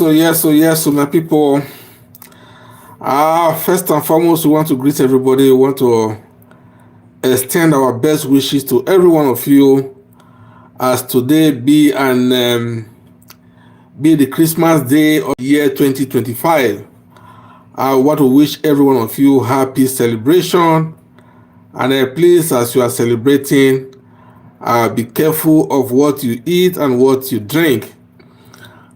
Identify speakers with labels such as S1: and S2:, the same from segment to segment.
S1: So my people. First and foremost, we want to greet everybody. We want to extend our best wishes to every one of you, as today be the Christmas day of the year 2025. I want to wish every one of you happy celebration, and please, as you are celebrating, be careful of what you eat and what you drink.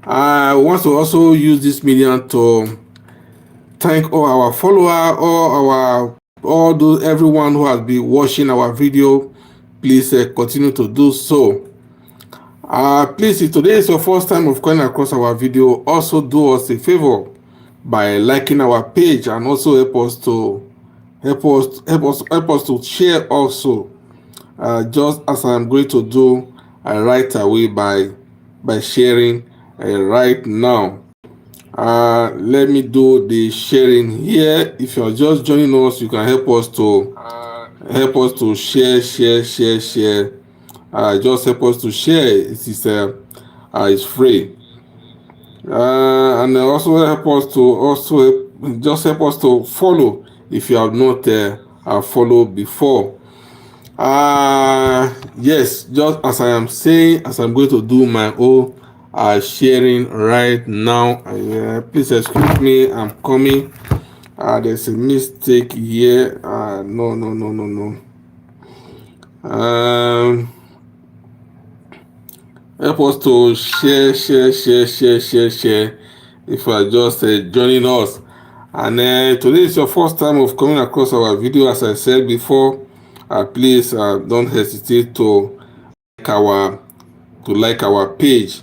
S1: I want to also use this medium to thank all our followers, all those everyone who has been watching our video. Please continue to do so. Please, if today is your first time of coming across our video, also do us a favor by liking our page, and also help us to share also. Just as I'm going to do right away by sharing right now. Let me do the sharing here. If you're just joining us, you can help us to share. Just help us to share. It's free. And also help us to follow if you have not followed before. Yes, just as I am saying, as I'm going to do my own sharing right now. Please excuse me, I'm coming. There's a mistake here. No. Help us to share. If you are just joining us, and today is your first time of coming across our video, as I said before, please don't hesitate to like our page.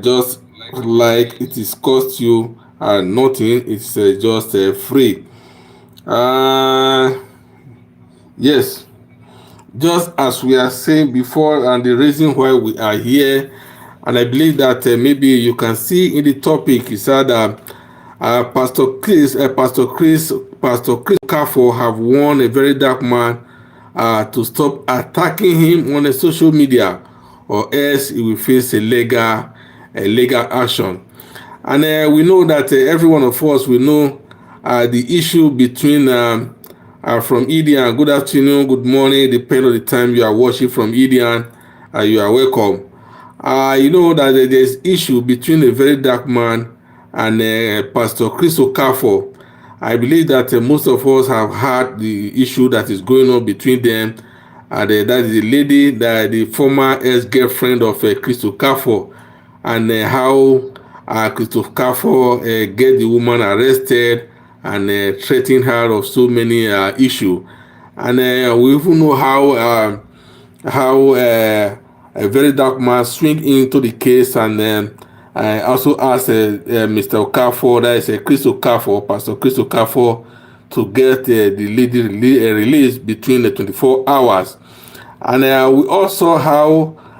S1: Just like it is cost you nothing, it's just free. Yes, just as we are saying before, and the reason why we are here, and I believe that maybe you can see in the topic is that Pastor Chris Okafor have warned a very dark man to stop attacking him on the social media, or else he will face a legal action. And we know that every one of us will know the issue between from Edian. Good afternoon, good morning, depending on the time you are watching from Edian. You are welcome. You know that there's issue between a very dark man and Pastor Chris Okafor. I believe that most of us have heard the issue that is going on between them. That is the lady, the former ex-girlfriend of Chris Okafor, and how Chris Okafor get the woman arrested and threaten her of so many issues. And we even know how a very dark man swing into the case, and I also asked Mr. Okafor, that is Chris Okafor, Pastor Chris Okafor, to get the lady released between the 24 hours. And we also saw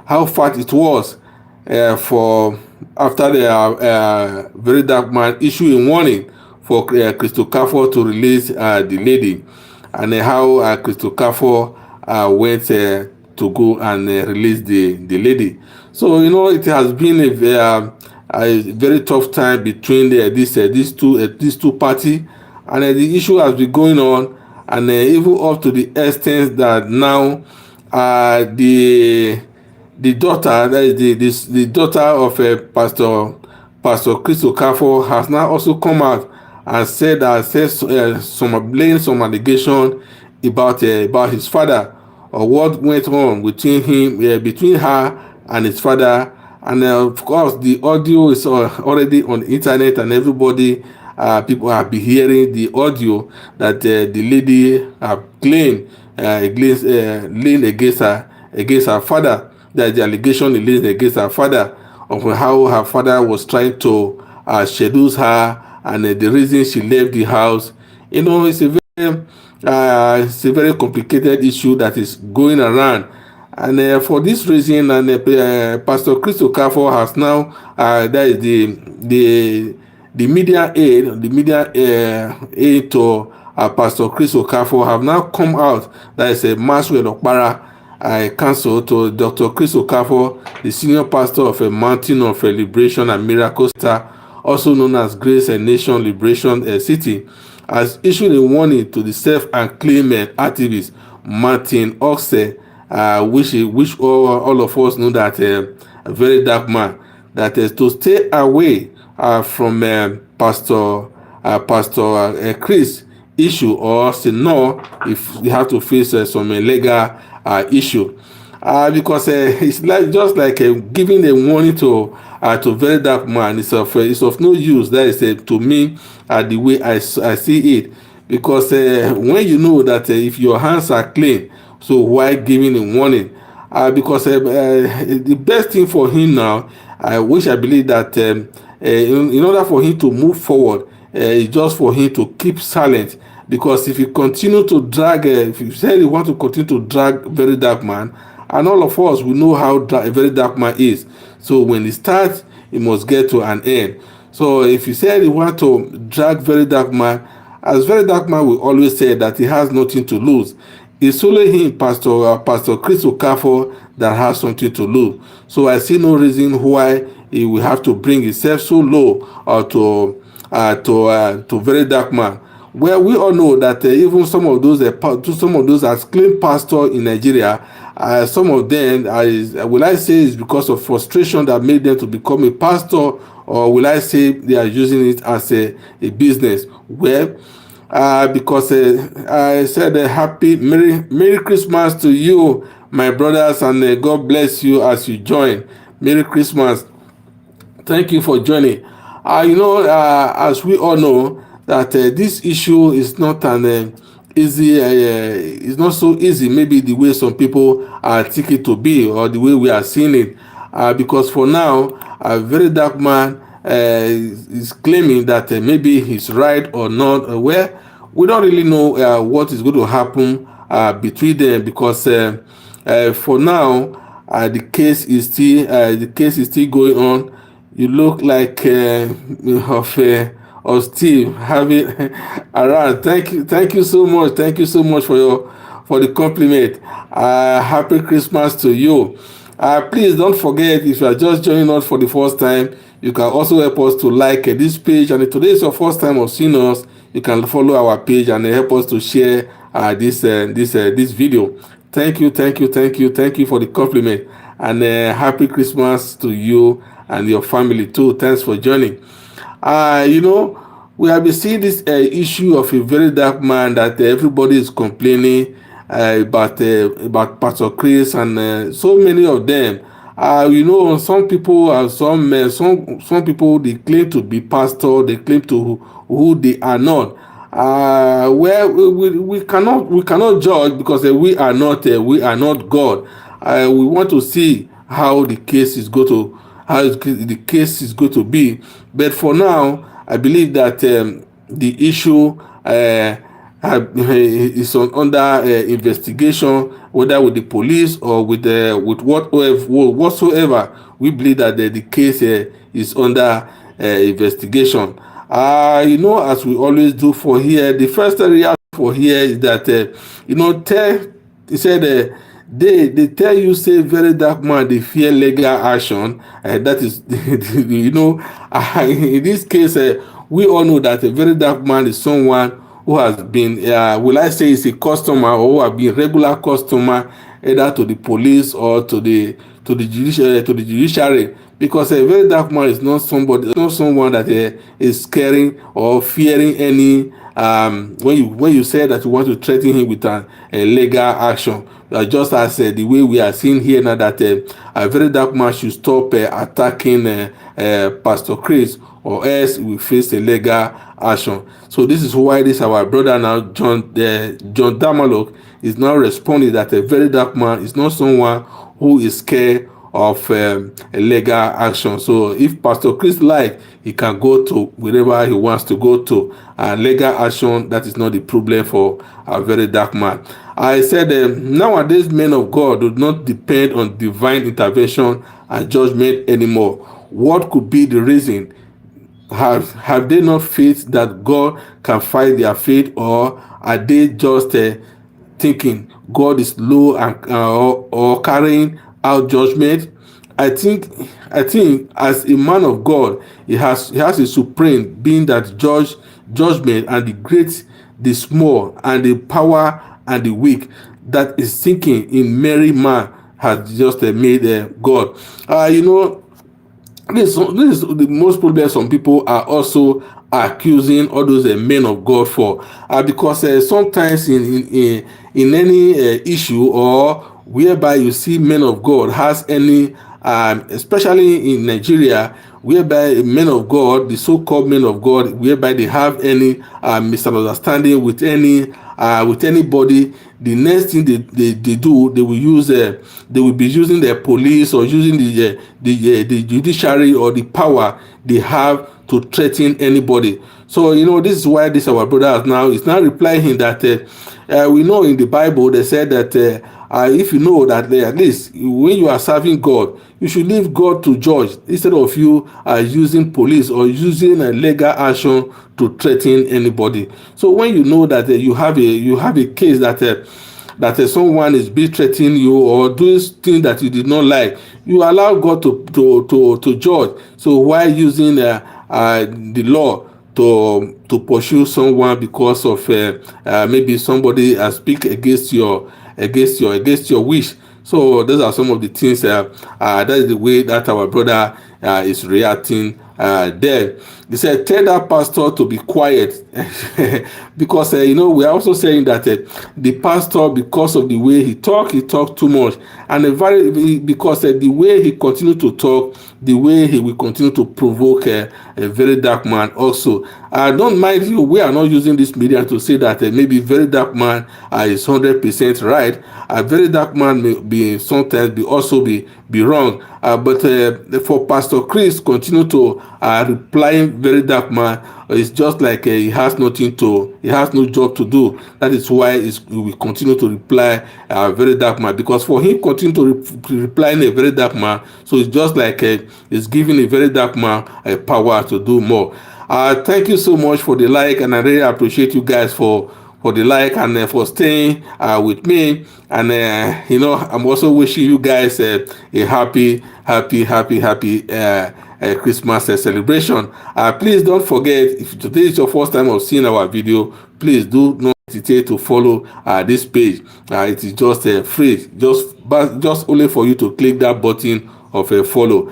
S1: how far it was for after the very dark man issuing warning for Chris Okafor to release the lady, and how Chris Okafor went to go and release the lady. So you know, it has been a very tough time between these two parties, and the issue has been going on, and even up to the extent that now the daughter, that is the daughter of Pastor Chris Okafor, has now also come out and said laying some allegation about his father, or what went on between her and his father. And of course, the audio is already on the internet, and everybody, people have been hearing the audio that the lady claimed leaned against her father. That the allegation leaned against her father, of how her father was trying to seduce her, and the reason she left the house. You know, it's a very complicated issue that is going around. And for this reason, and Pastor Chris Okafor has now, that is the media aid to Pastor Chris Okafor, have now come out. That is a Maxwell Okpara, Council, to Dr. Chris Okafor, the senior pastor of a Mountain of Liberation and Miracle Center, also known as Grace and Nation Liberation City, has issued a warning to the self-acclaimed activist Martin Oxley, which all of us know that a very dark man, that is to stay away from Pastor Chris issue, or say no if you have to face some legal issue, because it's like just like giving a warning to very dark man. It's of no use. That is to me the way I see it, because when you know that if your hands are clean, so why giving a warning? Because the best thing for him now, which I believe that in order for him to move forward, is just for him to keep silent. Because if you continue to drag, if you say you want to continue to drag very dark man, and all of us we know how a very dark man is. So when it starts, it must get to an end. So if you say you want to drag very dark man, as very dark man will always say that he has nothing to lose. It's only him, Pastor Chris Okafor, that has something to lose. So I see no reason why he will have to bring himself so low to very dark man. Well, we all know that even some of those as claimed pastor in Nigeria, some of them will I say is because of frustration that made them to become a pastor, or will I say they are using it as a business? Well, because I said happy Merry Christmas to you, my brothers, and God bless you as you join. Merry Christmas. Thank you for joining. As we all know, that this issue is not an easy, it's not so easy, maybe the way some people take it to be, or the way we are seeing it, because for now, a very dark man is claiming that maybe he's right or not. Well, we don't really know what is going to happen between them, because for now, the case is still going on. You look like of Steve having around. Thank you so much. Thank you so much for the compliment. Happy Christmas to you. Please don't forget, if you are just joining us for the first time, you can also help us to like this page. And if today is your first time of seeing us, you can follow our page and help us to share this video. Thank you for the compliment, and happy Christmas to you and your family too. Thanks for joining. We have been seeing this issue of a very dark man that everybody is complaining about Pastor Chris, and so many of them. Some people, some people, they claim to be pastor, they claim to who they are not. We cannot judge, because we are not God. We want to see how the case is going to be. But for now, I believe that the issue is under investigation, whether with the police or with whatsoever. We believe that the case is under investigation. As we always do for here, the first reaction for here is that he said. They tell you, say very dark man, they fear legal action. That is, in this case, we all know that a very dark man is someone who has been, will I say, is a customer, or who have been regular customer, either to the police or to the judiciary. Because a very dark man is not someone that is scaring or fearing any. When you say that you want to threaten him with a legal action, just as the way we are seeing here now, that a very dark man should stop attacking Pastor Chris, or else we face a legal action. So this is why our brother now, John Damalok, is now responding that a very dark man is not someone who is scared of a legal action. So if Pastor Chris like, he can go to wherever he wants to go to. Legal action, that is not the problem for a very dark man. I said nowadays men of God do not depend on divine intervention and judgment anymore. What could be the reason? Have they not faith that God can fight their faith, or are they just thinking God is low and or carrying out judgment. I think I think as a man of God, he has a supreme being that judgment and the great, the small, and the power and the weak, that is thinking in merry man has just made God. You know, this is the most problem some people are also accusing all those men of God for, because sometimes in any issue or whereby you see men of God has any, especially in Nigeria, whereby men of God, the so-called men of God, whereby they have any misunderstanding with anybody, the next thing they do, they will use they will be using the police or using the judiciary or the power they have to threaten anybody. So you know, this is why this our brother now is now replying that we know in the Bible they said that if you know that at least when you are serving God, you should leave God to judge instead of you using police or using a legal action to threaten anybody. So when you know that you have a case that someone is be threatening you or doing things that you did not like, you allow God to judge. So why using the law to pursue someone because of maybe somebody speak against your wish? So those are some of the things that is the way that our brother is reacting there. He said, tell that pastor to be quiet because you know, we are also saying that the pastor, because of the way he talk too much, and because the way he continue to talk, the way he will continue to provoke a very dark man also. Don't mind you, we are not using this media to say that maybe very dark man is 100% right. A very dark man may be sometimes be wrong. But for Pastor Chris continue to reply very dark man, it's just like he has no job to do. That is why he will continue to reply very dark man, because for him continue to reply in a very dark man, so it's just like it's giving a very dark man a power to do more. Thank you so much for the like, and I really appreciate you guys for the like and for staying with me. And you know, I'm also wishing you guys a happy Christmas celebration. Please don't forget, if today is your first time of seeing our video, please do not hesitate to follow this page. It is just free, just only for you to click that button of a follow.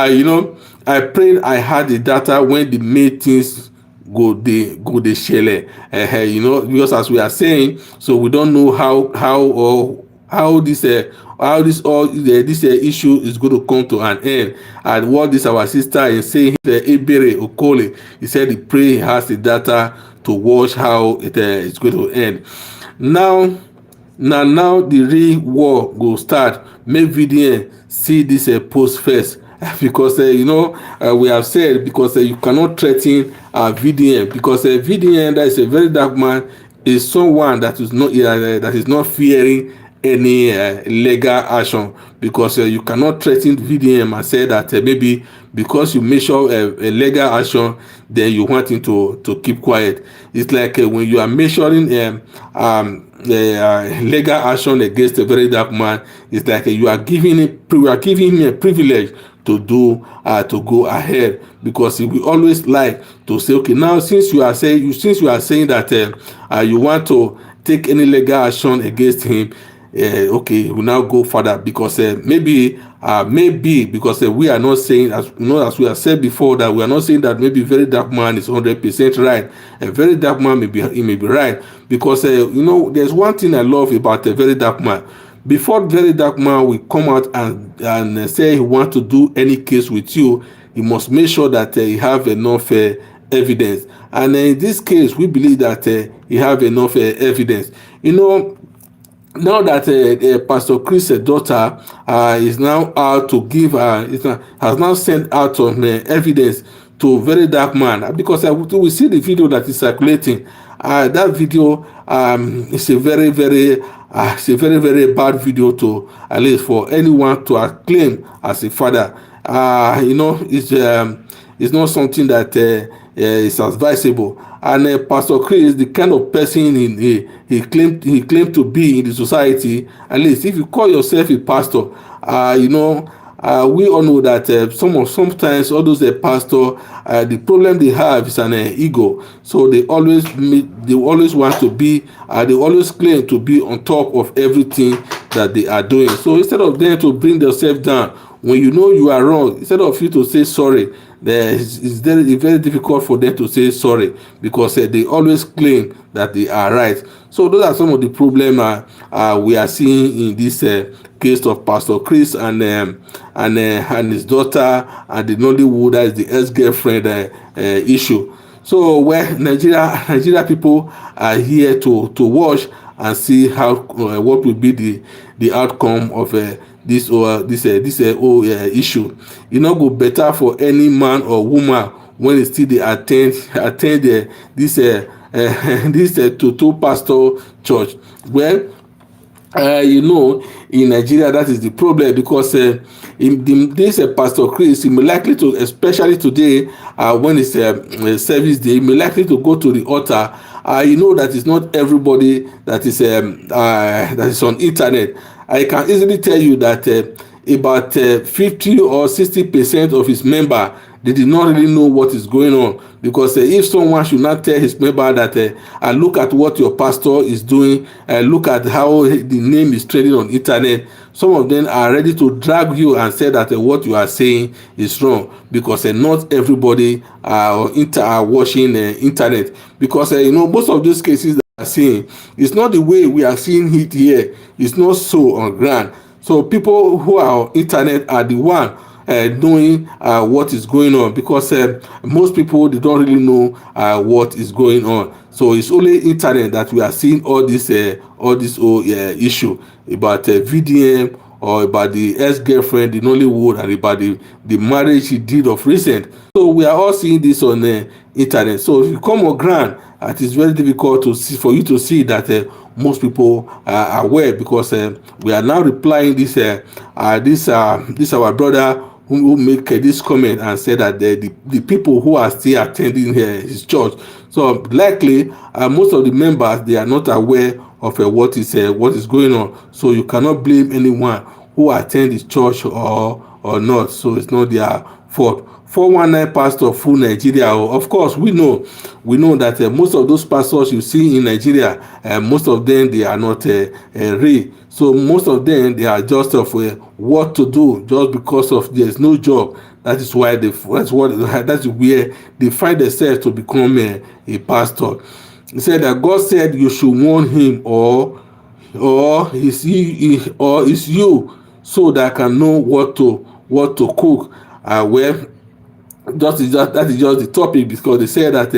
S1: You know, I prayed I had the data when the main things go the shele, you know, because as we are saying, so we don't know how this issue is going to come to an end. And what this our sister is saying, Ebere Okole, he said he pray he has the data to watch how it is going to end. Now the real war will start. Make VDN see this post first. Because you know, we have said, because you cannot threaten VDN, because VDN, that is a very dark man, is someone that is not fearing any legal action, because you cannot threaten VDM and say that maybe because you measure a legal action, then you want him to keep quiet. It's like when you are measuring legal action against a very dark man, it's like you are giving him a privilege to go ahead, because he will always like to say, okay, now since you are saying that you want to take any legal action against him, okay, we now go further, because maybe because we are not saying, as you know, as we have said before, that we are not saying that maybe very dark man is 100% right. A very dark man may be right, because you know, there's one thing I love about a very dark man. Before very dark man will come out and say he want to do any case with you, he must make sure that he have enough evidence. And in this case, we believe that he have enough evidence. You know, now that Pastor Chris' daughter is now out to give has now sent out some evidence to very dark man, because we see the video that is circulating. That video is a very very bad video, to at least for anyone to claim as a father. You know, it's not something that is advisable. And Pastor Chris, the kind of person he claimed to be in the society, at least if you call yourself a pastor, we all know that sometimes all those pastor, the problem they have is an ego. So they always want to be, they always claim to be on top of everything that they are doing. So instead of them to bring themselves down, when you know you are wrong, instead of you to say sorry, it's very difficult for them to say sorry, because they always claim that they are right. So those are some of the problems we are seeing in this case of Pastor Chris and his daughter, and the Nollywood, that is the ex-girlfriend issue. So where Nigeria people are here to watch and see how what will be the outcome of this whole issue. E no go better for any man or woman when e still dey attend this Toto pastor church. Well, in Nigeria, that is the problem, because this Pastor Chris, he may likely to, especially today, when it's service day, he may likely to go to the altar. That is not everybody that is on internet. I can easily tell you that about 50 or 60% of his member, they did not really know what is going on, because if someone should not tell his member that look at what your pastor is doing, look at how the name is trending on internet, some of them are ready to drag you and say that what you are saying is wrong, because not everybody are watching internet. Because most of those cases that are seeing, it's not the way we are seeing it here. It's not so on ground. So people who are on internet are the one knowing what is going on, because most people, they don't really know what is going on. So it's only internet that we are seeing all this whole issue about VDM, or about the ex-girlfriend, the Nollywood, and about the marriage he did of recent. So we are all seeing this on the internet. So if you come on ground, it is very difficult for you to see that most people are aware, because we are now replying this our brother who make this comment and said that the people who are still attending his church, so likely most of the members, they are not aware of what is going on. So you cannot blame anyone who attend his church or not. So it's not their fault. 419 pastor full Nigeria. Of course, we know that most of those pastors you see in Nigeria, most of them, they are not real. So most of them, they are just of what to do, just because of there's no job. That is why that's where they find themselves to become a pastor. He said that God said you should warn him, or is you, so that I can know what to cook. Well, that is just the topic, because they said that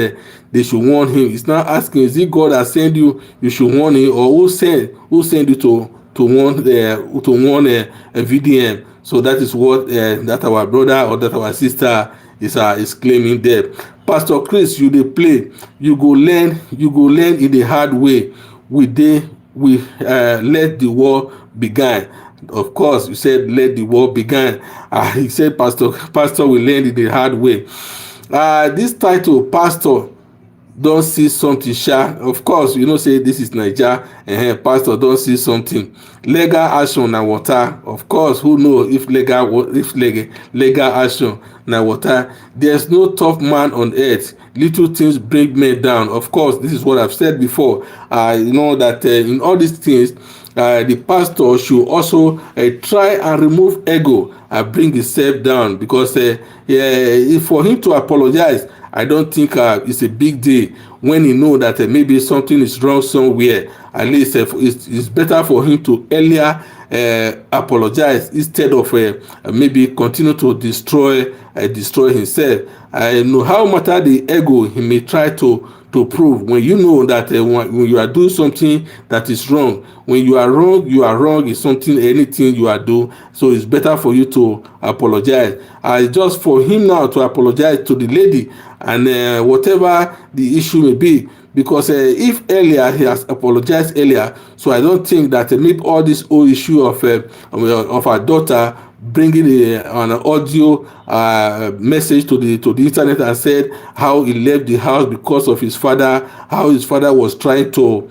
S1: they should warn him. It's not asking, is it God that sent you? You should warn him, or who sent you to warn a VDM? So that is what that our brother or that our sister is claiming there. Pastor Chris, you dey play, you go learn in the hard way. We let the war begin. Of course, you said let the war begin. He said pastor will learn in the hard way. This title, pastor don see something sha. Of course, say this is Naija. Pastor don see something. Legal action na water. Of course, who know if legal action na water. There's no tough man on earth. Little things bring men down. Of course, this is what I've said before. That in all these things, the pastor should also try and remove ego and bring himself down, because for him to apologize, I don't think it's a big deal. When he know that maybe something is wrong somewhere, at least it's better for him to earlier apologize, instead of maybe continue to destroy himself. No how matter the ego he may try to prove, when you know that when you are doing something that is wrong, when you are wrong is something, anything you are doing. So it's better for you to apologize. Just for him now to apologize to the lady, and whatever the issue may be, because if earlier he has apologized earlier, so I don't think that maybe all this whole issue of our daughter bringing an audio message to the internet, and said how he left the house because of his father, how his father was trying to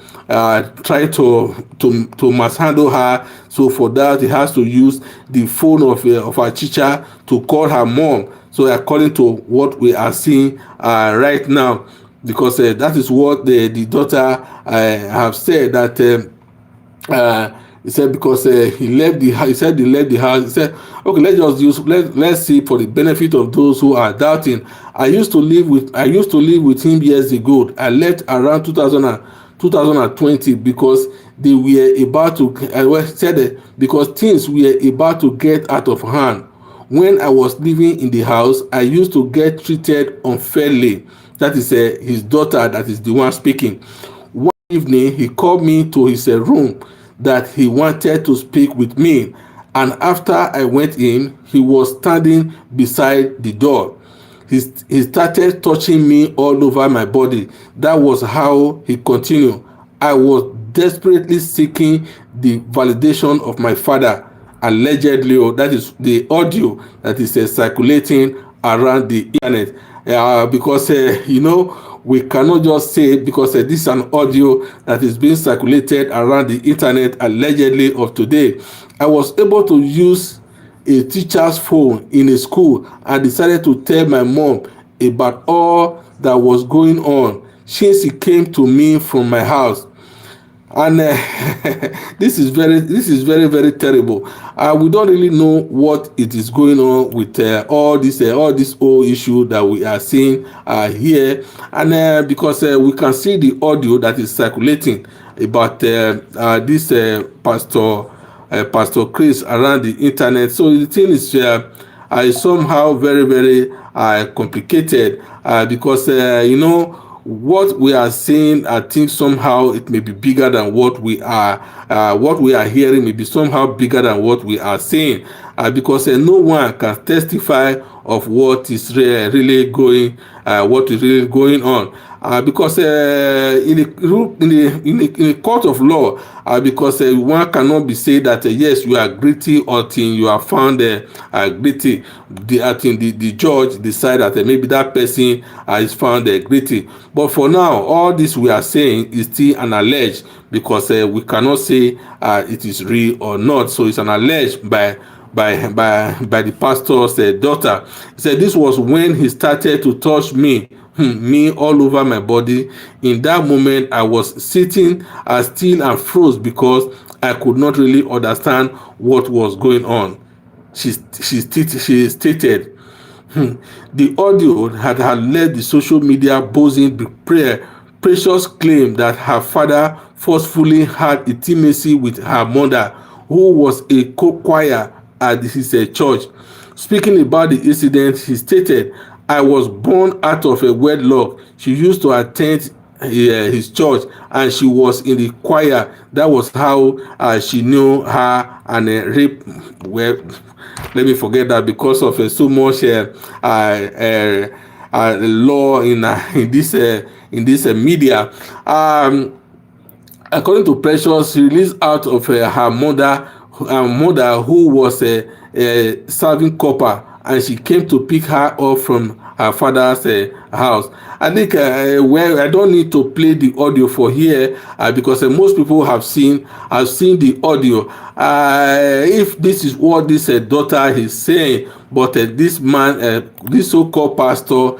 S1: mishandle her. So for that, he has to use the phone of our teacher to call her mom. So according to what we are seeing right now, because that is what the daughter have said, that he said because he left the house. He said he left the house. He said, okay, let's see, for the benefit of those who are doubting. I used to live with him years ago. I left around 2020 because they were about to because things were about to get out of hand. When I was living in the house, I used to get treated unfairly. That is his daughter that is the one speaking. One evening, he called me to his room that he wanted to speak with me. And after I went in, he was standing beside the door. He started touching me all over my body. That was how he continued. I was desperately seeking the validation of my father. Allegedly, that is the audio that is circulating around the internet. Because we cannot just say, because this is an audio that is being circulated around the internet allegedly of today. I was able to use a teacher's phone in a school and decided to tell my mom about all that was going on since he came to me from my house. And this is very very terrible. We don't really know what it is going on with all this whole issue that we are seeing here, and because we can see the audio that is circulating about this Pastor Chris around the internet. So the thing is somehow very very complicated, because what we are saying, I think somehow it may be bigger than what we are hearing, may be somehow bigger than what we are saying, because no one can testify of what is really going on, because in the court of law, because one cannot be said that yes, you are guilty until you are found guilty. The judge decide that maybe that person is found guilty. But for now, all this we are saying is still an alleged, because we cannot say it is real or not. So it's an alleged by the pastor's daughter. He said this was when he started to touch me all over my body. In that moment, I was sitting still and froze because I could not really understand what was going on. She stated. The audio had led the social media buzzing with precious claim that her father forcefully had intimacy with her mother, who was a co-choir at his church. Speaking about the incident, he stated, I was born out of a wedlock. She used to attend his church and she was in the choir. That was how she knew her, and rape. Well, let me forget that, because of so much law in this media. According to Precious, she released out of her mother who was serving copper, and she came to pick her up from her father's house. I think I don't need to play the audio for here, because most people have seen the audio. If this is what this daughter is saying, but this man, this so-called pastor,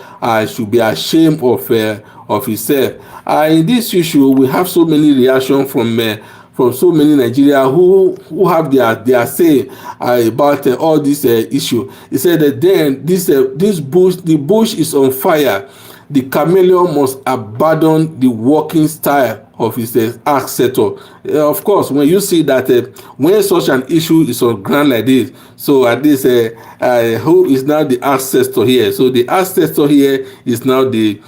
S1: should be ashamed of himself. In this issue, we have so many reactions from so many Nigeria who have their say about all this issue. He said that then the bush is on fire. The chameleon must abandon the walking style of his ancestor. Of course, when you see that when such an issue is on ground like this, so at least who is now the ancestor here? So the ancestor here is now the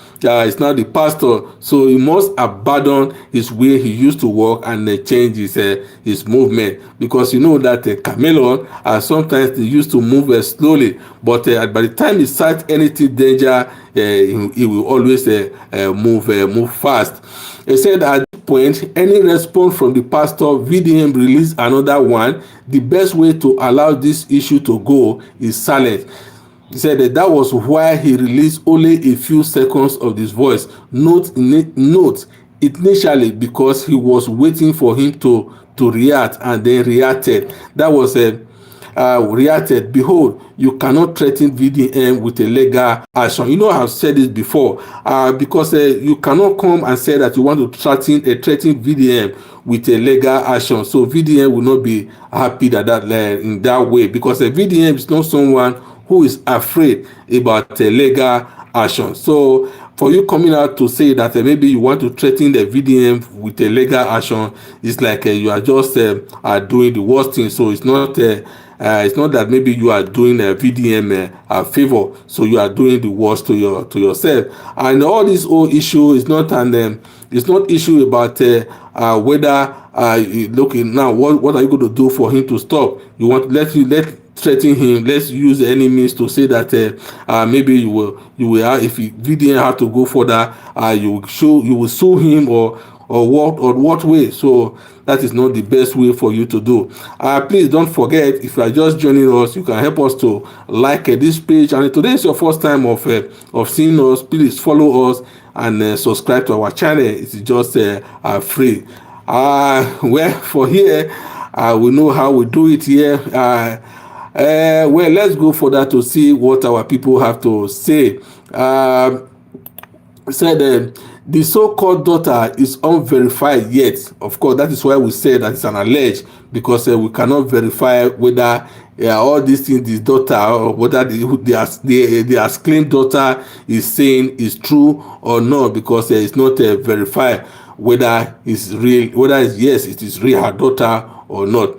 S1: pastor. So he must abandon his way he used to walk and change his movement, because you know that chameleon sometimes they used to move slowly, but by the time he sights anything danger, he will always move fast. He said that point, any response from the pastor, VDM release another one. The best way to allow this issue to go is silence. He said that was why he released only a few seconds of his voice. Note initially, because he was waiting for him to react, and then reacted. That was a reacted. Behold, you cannot threaten VDM with a legal action. You know, I've said this before, because you cannot come and say that you want to threaten VDM with a legal action. So VDM will not be happy in that way, because VDM is not someone who is afraid about a legal action. So for you coming out to say that maybe you want to threaten the VDM with a legal action, it's like you are just doing the worst thing. So it's not that maybe you are doing a VDM a favor, so you are doing the worst to yourself. And all this whole issue is not it's not issue about whether looking now what are you going to do for him to stop. You want let threaten him. Let's use any means to say that maybe you will if VDM have to go further, you will sue him or what way. So that is not the best way for you to do. Please don't forget, if you are just joining us, you can help us to like this page, and if today is your first time of seeing us, please follow us and subscribe to our channel. It's just free. Well, for here we know how we do it here. Well, let's go further to see what our people have to say. Said the so-called daughter is unverified yet. Of course, that is why we say that it's an alleged, because we cannot verify whether all these things, this daughter, or whether the claimed daughter is saying is true or not, because it's not verified whether it's real, whether it's, yes, it is real her daughter or not.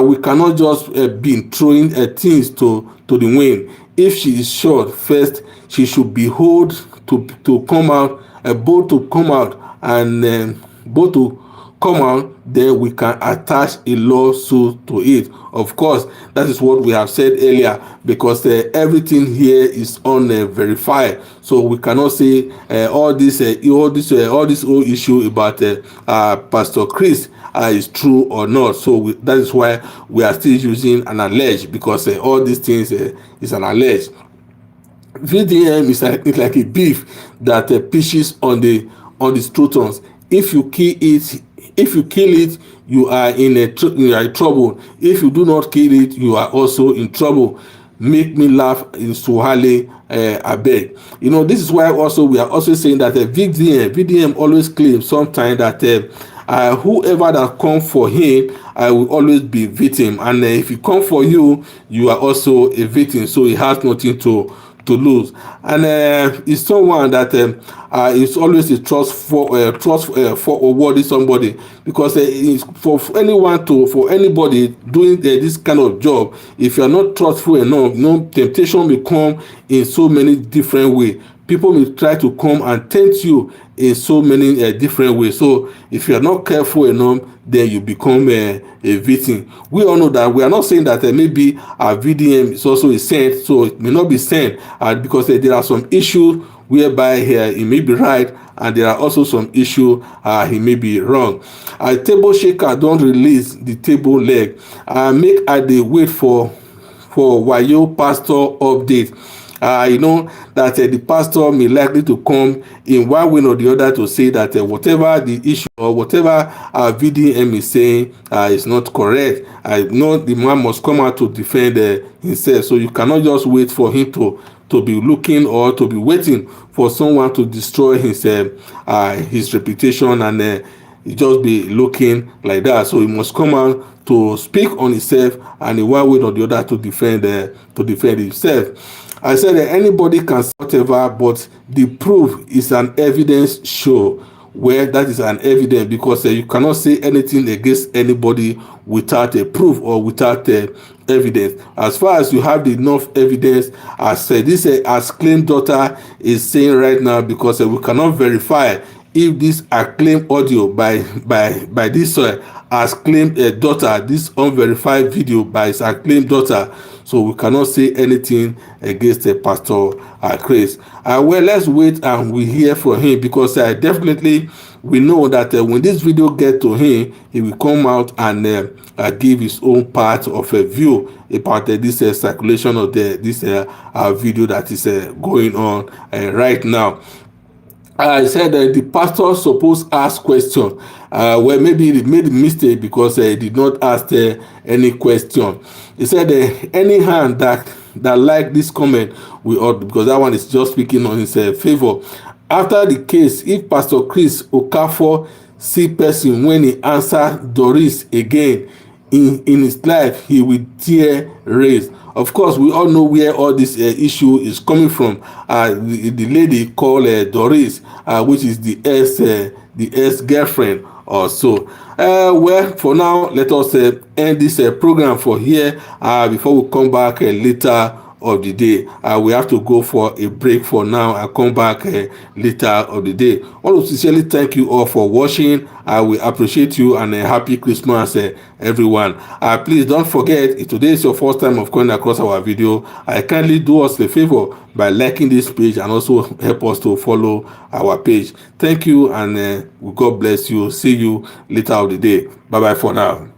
S1: We cannot just be throwing things to the wind. If she is short, first she should be hold to come out, both to come out, and both to come out, then we can attach a lawsuit to it. Of course, that is what we have said earlier, because everything here is unverified. So we cannot say all this whole issue about Pastor Chris is true or not. So that is why we are still using an alleged, because all these things is an alleged. VDM is like a beef that pitches on the scrutons. If you kill it, you are in trouble. If you do not kill it, you are also in trouble. Make me laugh in Swahili, I beg. You know, this is why also we are also saying that VDM always claims sometimes that whoever that come for him, I will always be victim, and if he come for you, you are also a victim. So he has nothing to lose, and it's someone that is always a trust for worthy somebody, because for anybody doing this kind of job, if you are not trustful enough, temptation will come in so many different ways. People will try to come and tempt you in so many different ways. So if you are not careful enough, then you become a victim. We all know that. We are not saying that maybe our VDM is also a saint, so it may not be saint, because there are some issues whereby he may be right, and there are also some issues he may be wrong. Table shaker don't release the table leg. Make they wait for Wayo pastor update. You know that the pastor may likely to come in one way or the other to say that whatever the issue or whatever VDM is saying is not correct. I know the man must come out to defend himself. So you cannot just wait for him to be looking or to be waiting for someone to destroy his reputation, and he just be looking like that. So he must come out to speak on himself, and in one way or the other to defend himself. I said that anybody can say whatever, but the proof is an evidence show, where that is an evidence, because you cannot say anything against anybody without a proof or without evidence. As far as you have enough evidence, as this as claimed daughter is saying right now, because we cannot verify if this acclaimed audio by this as claimed daughter, this unverified video by his acclaimed daughter. so we cannot say anything against Pastor Chris. Well, let's wait and we hear from him, because definitely we know that when this video get to him, he will come out and give his own part of a view about this circulation of this video that is going on right now. I said the pastor supposed ask question. Well, maybe he made a mistake because he did not ask any question. He said any hand that like this comment we ought, because that one is just speaking on his favor. After the case, if Pastor Chris Okafor see person when he answer Doris again in his life, he will tear raised. Of course, we all know where all this issue is coming from. The lady called Doris, which is the ex-girlfriend or so. Well, for now, let us end this program for here before we come back later of the day. We have to go for a break for now. I'll come back later of the day. I want to sincerely thank you all for watching. I will appreciate you, and a happy Christmas everyone. Please don't forget, if today is your first time of coming across our video, I kindly do us a favor by liking this page and also help us to follow our page. Thank you, and God bless you. See you later of the day. Bye bye for now.